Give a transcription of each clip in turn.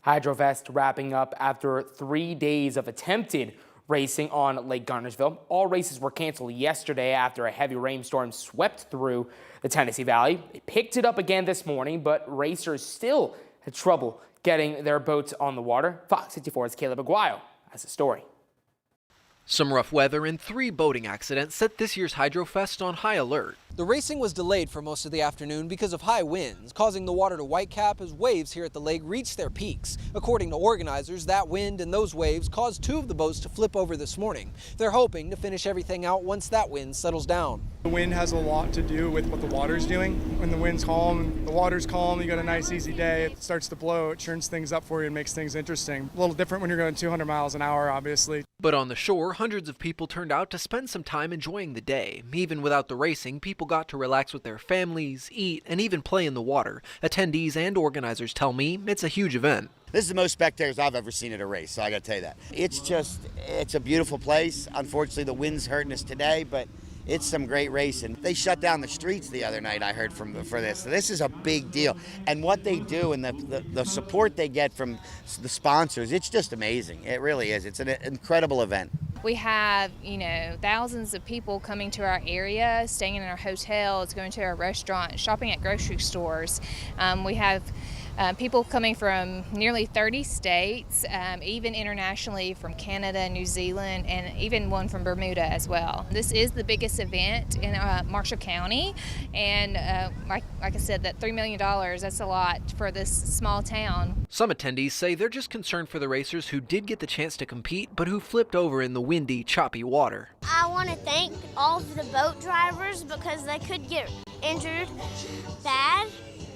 Hydrofest wrapping up after 3 days of attempted racing on Lake Guntersville. All races were canceled yesterday after a heavy rainstorm swept through the Tennessee Valley. They picked it up again this morning, but racers still had trouble getting their boats on the water. Fox 54's Caleb Aguayo has a story. Some rough weather and 3 boating accidents set this year's Hydrofest on high alert. The racing was delayed for most of the afternoon because of high winds, causing the water to whitecap as waves here at the lake reached their peaks. According to organizers, that wind and those waves caused 2 of the boats to flip over this morning. They're hoping to finish everything out once that wind settles down. The wind has a lot to do with what the water's doing. When the wind's calm, the water's calm, you got a nice easy day. It starts to blow, it churns things up for you and makes things interesting. A little different when you're going 200 miles an hour, obviously. But on the shore, hundreds of people turned out to spend some time enjoying the day. Even without the racing, people got to relax with their families, eat, and even play in the water. Attendees and organizers tell me it's a huge event. This is the most spectators I've ever seen at a race, so I got to tell you that. It's a beautiful place. Unfortunately, the wind's hurting us today, but it's some great racing. They shut down the streets the other night, I heard, for this. So this is a big deal. And what they do and the support they get from the sponsors, it's just amazing. It really is. It's an incredible event. We have, thousands of people coming to our area, staying in our hotels, going to our restaurants, shopping at grocery stores. We have people coming from nearly 30 states, even internationally from Canada, New Zealand, and even one from Bermuda as well. This is the biggest event in Marshall County, and like I said, that $3 million, that's a lot for this small town. Some attendees say they're just concerned for the racers who did get the chance to compete, but who flipped over in the windy, choppy water. I want to thank all of the boat drivers because they could get injured bad,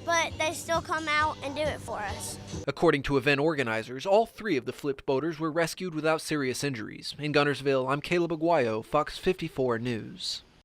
but they still come out and do it for us. According to event organizers, all 3 of the flipped boaters were rescued without serious injuries. In Guntersville, I'm Caleb Aguayo, Fox 54 News.